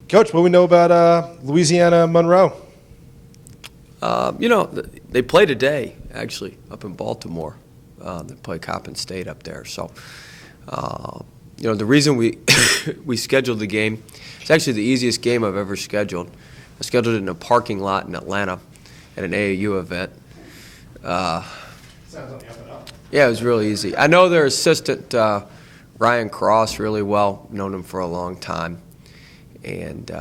Coach, what do we know about Louisiana Monroe? They play today, actually, up in Baltimore. They play Coppin State up there. So, the reason we we scheduled the game, it's actually the easiest game I've ever scheduled. I scheduled it in a parking lot in Atlanta at an AAU event. Sounds on the up and up. Yeah, it was really easy. I know their assistant, Ryan Cross, really well. Known him for a long time. And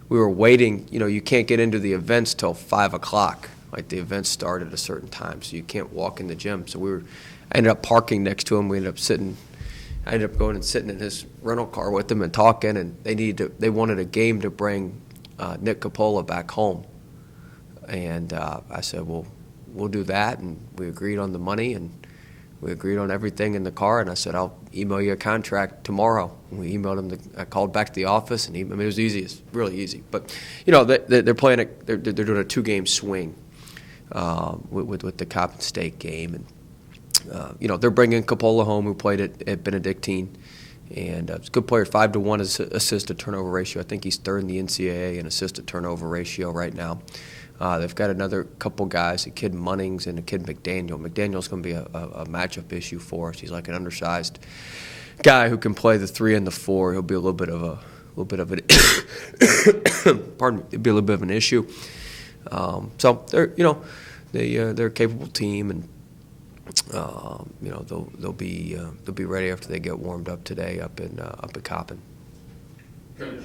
we were waiting. You can't get into the events till 5 o'clock. Like, the events start at a certain time, so you can't walk in the gym. So I ended up parking next to him. I ended up going and sitting in his rental car with him and talking. And they wanted a game to bring Nick Coppola back home. And I said, well, we'll do that. And we agreed on the money, and we agreed on everything in the car. And I said, I'll email you a contract tomorrow. And we emailed him. I called back to the office, and it was easy. It's really easy. But they're playing. They're doing a 2-game swing with the Coppin State game, and they're bringing Coppola home, who played at Benedictine, and it's a good player. 5-to-1 assist-to-turnover ratio. I think he's third in the NCAA in assist-to-turnover ratio right now. They've got another couple guys, a kid Munnings and a kid McDaniel. McDaniel's going to be a matchup issue for us. He's like an undersized guy who can play the 3 and the 4. He'll be a little bit of an pardon me. It'll be a little bit of an issue. So they're a capable team, and they'll be ready after they get warmed up today up at Coppin. Coach,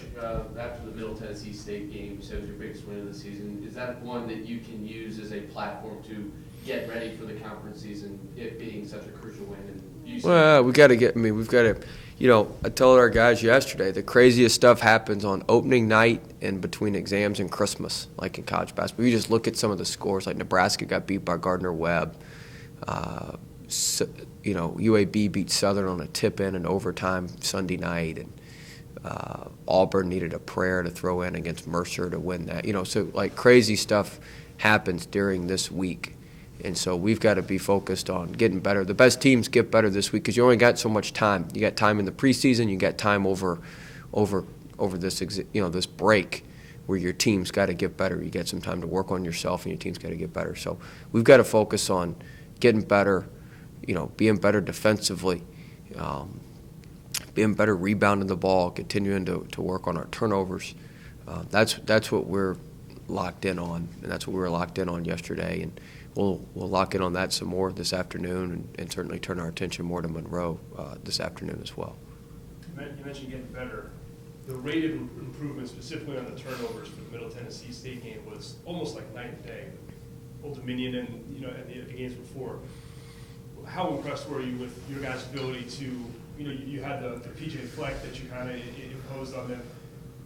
after the Middle Tennessee State game, you said it was your biggest win of the season. Is that one that you can use as a platform to get ready for the conference season, it being such a crucial win? Well, we've got to. I told our guys yesterday, the craziest stuff happens on opening night and between exams and Christmas, like in college basketball. You just look at some of the scores, like Nebraska got beat by Gardner-Webb. UAB beat Southern on a tip-in and overtime Sunday night, and Auburn needed a prayer to throw in against Mercer to win that. So like crazy stuff happens during this week. And so we've got to be focused on getting better. The best teams get better this week because you only got so much time. You got time in the preseason. You got time over this this break where your team's got to get better. You get some time to work on yourself, and your team's got to get better. So we've got to focus on getting better, being better defensively, being better rebounding the ball, continuing to work on our turnovers. That's what we're locked in on, and that's what we were locked in on yesterday. And we'll lock in on that some more this afternoon, and certainly turn our attention more to Monroe this afternoon as well. You mentioned getting better. The rate of improvement, specifically on the turnovers for the Middle Tennessee State game, was almost like night and day. Old Dominion and at the games before. How impressed were you with your guys' ability to? You had the PJ Fleck that you kind of imposed on them.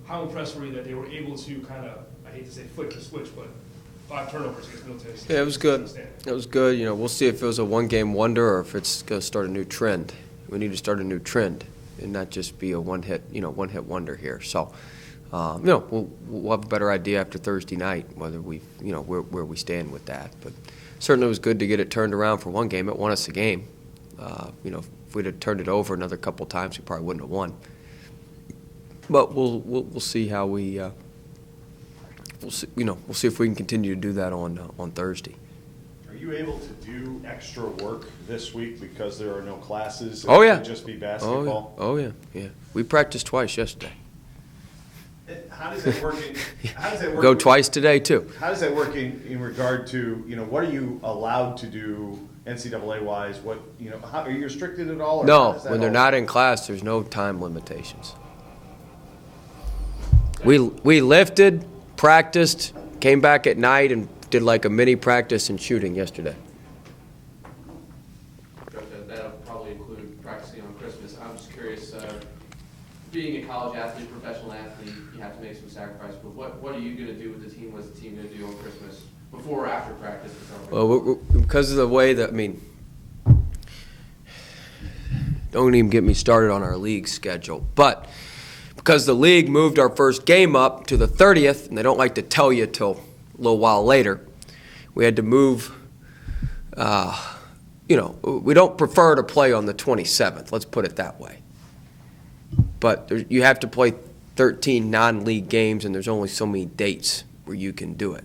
How impressed were you that they were able to kind of, I hate to say flip the switch, but 5 turnovers against Middle Tennessee? Yeah, it was good. It was good. We'll see if it was a one-game wonder or if it's going to start a new trend. We need to start a new trend and not just be a one-hit wonder here. So, we'll have a better idea after Thursday night whether where we stand with that. But certainly it was good to get it turned around for one game. It won us a game. If we'd have turned it over another couple times, we probably wouldn't have won. But we'll see how we. We'll see if we can continue to do that on Thursday. Are you able to do extra work this week because there are no classes? Oh yeah. It just be basketball. Oh yeah. We practiced twice yesterday. How does that work? How does that work? Go twice today too. How does that work in regard to what are you allowed to do NCAA wise? What how, are you restricted at all? Or no, when they're not in class, there's no time limitations. We lifted, practiced, came back at night, and did like a mini practice and shooting yesterday. That'll probably include practicing on Christmas. I'm just curious, being a college athlete, professional athlete, you have to make some sacrifices. But what are you going to do with the team? What's the team going to do on Christmas, before or after practice? Well, because of the way that, don't even get me started on our league schedule. But because the league moved our first game up to the 30th, and they don't like to tell you till a little while later, we had to move. We don't prefer to play on the 27th. Let's put it that way. But you have to play 13 non-league games, and there's only so many dates where you can do it.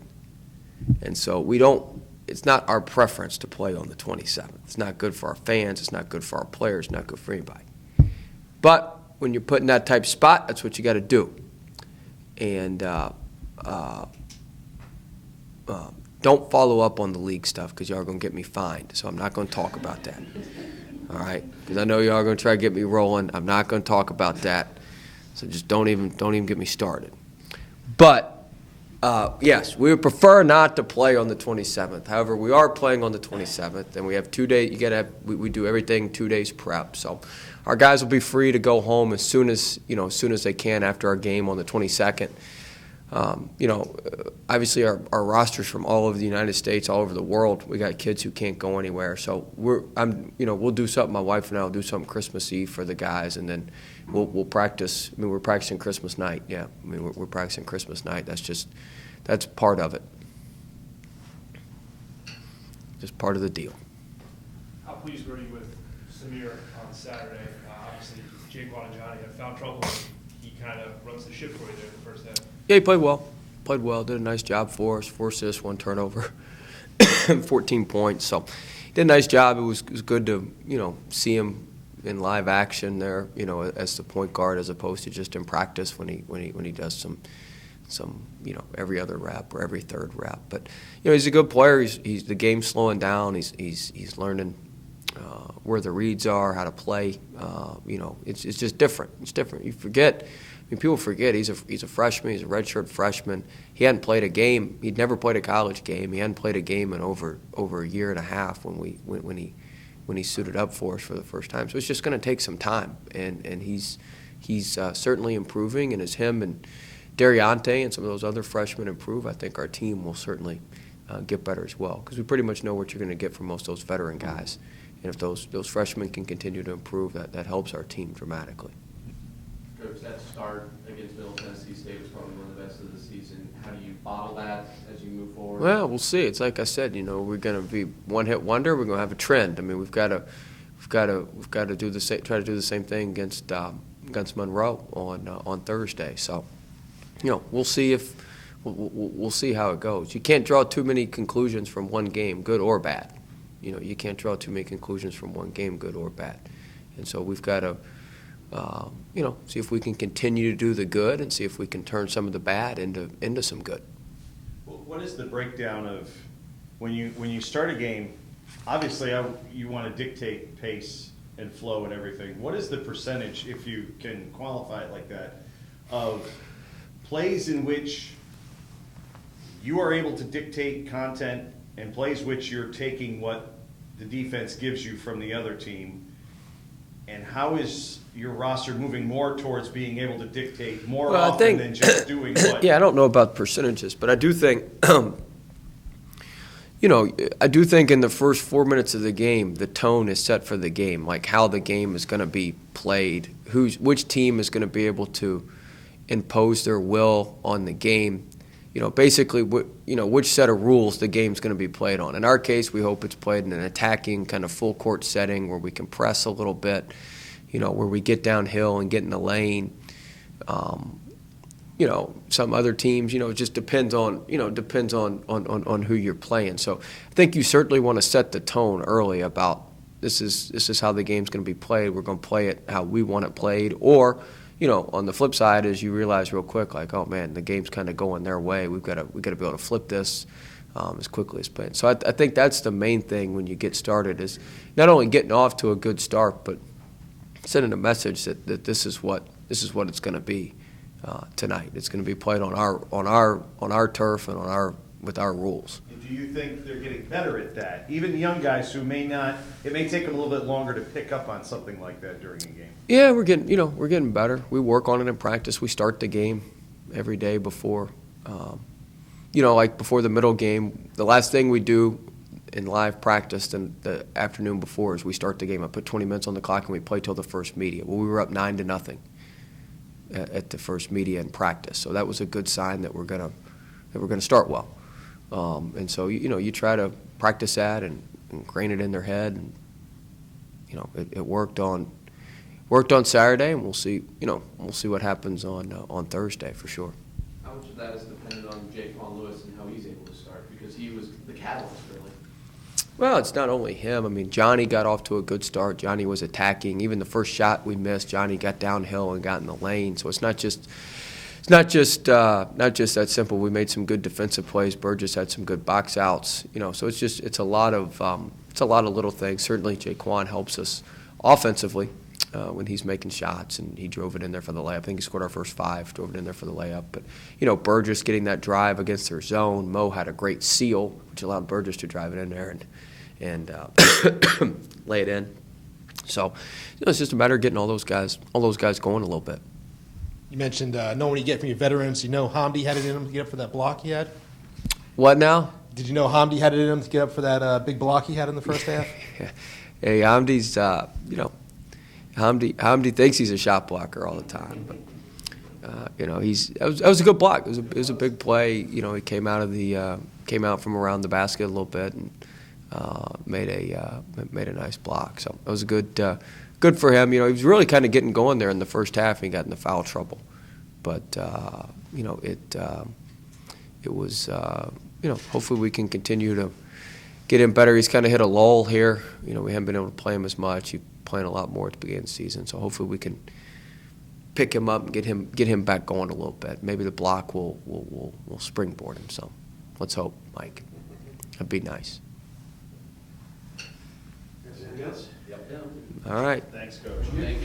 And so it's not our preference to play on the 27th. It's not good for our fans. It's not good for our players. It's not good for anybody. But when you're put in that type of spot, that's what you got to do. And don't follow up on the league stuff because y'all are going to get me fined. So I'm not going to talk about that. All right? Because I know y'all are going to try to get me rolling. I'm not going to talk about that. So just don't even get me started. But yes, we would prefer not to play on the 27th. However, we are playing on the 27th, and we have 2 days. You got to have. We do everything 2 days prep. So our guys will be free to go home as soon as they can after our game on the 22nd. Obviously our rosters from all over the United States, all over the world. We got kids who can't go anywhere. So we'll do something. My wife and I will do something Christmas Eve for the guys, and then we'll practice. I mean, we're practicing Christmas night. Yeah, I mean, we're practicing Christmas night. That's part of it. Just part of the deal. How pleased were you with Samir on Saturday? Obviously, Jake Johnny had foul trouble. He kind of runs the ship for you there in the first half. Yeah, he played well. Did a nice job for us. 4 assists, 1 turnover, 14 points. So he did a nice job. It was good to see him in live action there, as the point guard as opposed to just in practice when he does some every other rep or every third rep. But he's a good player. He's the game's slowing down. He's learning where the reads are, how to play. It's just different. It's different. You forget. People forget he's a freshman. He's a redshirt freshman. He hadn't played a game. He'd never played a college game. He hadn't played a game in over a year and a half when he suited up for us for the first time. So it's just going to take some time, and he's certainly improving. And as him and Dariante and some of those other freshmen improve, I think our team will certainly get better as well, because we pretty much know what you're going to get from most of those veteran guys. And if those freshmen can continue to improve, that helps our team dramatically. Coach, that start against Middle Tennessee State was probably one of the best of the season. How do you bottle that as you move forward? Well, we'll see. It's like I said, we're going to be one-hit wonder. We're going to have a trend. I mean, we've got to do the same, try to do the same thing against Monroe on Thursday. So, we'll see we'll see how it goes. You can't draw too many conclusions from one game, good or bad. You can't draw too many conclusions from one game, good or bad. And so we've got to, see if we can continue to do the good and see if we can turn some of the bad into some good. What is the breakdown of when you start a game? Obviously, you want to dictate pace and flow and everything. What is the percentage, if you can qualify it like that, of plays in which you are able to dictate content and plays which you're taking what the defense gives you from the other team? And how is your roster moving more towards being able to dictate more often than just doing what? Yeah, I don't know about percentages, but I do think, I do think in the first 4 minutes of the game, the tone is set for the game, like how the game is going to be played, which team is going to be able to impose their will on the game. Basically, which set of rules the game's going to be played on. In our case, we hope it's played in an attacking kind of full court setting where we can press a little bit, where we get downhill and get in the lane. Some other teams, it just depends on who you're playing. So I think you certainly want to set the tone early about this is how the game's going to be played. We're going to play it how we want it played, or on the flip side is you realize real quick, like, oh man, the game's kind of going their way. We've got to be able to flip this as quickly as possible. So I think that's the main thing when you get started, is not only getting off to a good start, but sending a message that this is what it's going to be tonight. It's going to be played on our turf and with our rules. Do you think they're getting better at that? Even young guys who may not, it may take them a little bit longer to pick up on something like that during a game. Yeah, we're getting better. We work on it in practice. We start the game every day before, like before the middle game. The last thing we do in live practice the afternoon before is we start the game. I put 20 minutes on the clock and we play till the first media. Well, we were up 9-0 at the first media in practice, so that was a good sign that we're gonna start well. And so you try to practice that and ingrain it in their head, and it worked on worked on Saturday, and we'll see. We'll see what happens on Thursday for sure. How much of that is dependent on Jaquan Lewis and how he's able to start? Because he was the catalyst, really. Well, it's not only him. I mean, Johnny got off to a good start. Johnny was attacking. Even the first shot we missed, Johnny got downhill and got in the lane. So it's not just that simple. We made some good defensive plays. Burgess had some good box outs. So it's a lot of little things. Certainly, Jaquan helps us offensively when he's making shots, and he drove it in there for the layup. I think he scored our first 5, drove it in there for the layup. But Burgess getting that drive against their zone. Mo had a great seal, which allowed Burgess to drive it in there and lay it in. So it's just a matter of getting all those guys going a little bit. You mentioned knowing what you get from your veterans. You know Hamdi had it in him to get up for that block he had? What now? Did you know Hamdi had it in him to get up for that big block he had in the first half? Hey, Hamdi's, Hamdi thinks he's a shot blocker all the time, but that was a good block. It was a big play. He came out from around the basket a little bit and made a nice block. So it was good for him. He was really kind of getting going there in the first half, and he got into foul trouble. But it was hopefully we can continue to get him better. He's kind of hit a lull here. We haven't been able to play him as much. He's playing a lot more at the beginning of the season. So hopefully we can pick him up and get him back going a little bit. Maybe the block will springboard him. So let's hope, Mike. That'd be nice. Anything else? All right. Thanks, Coach. Thank you.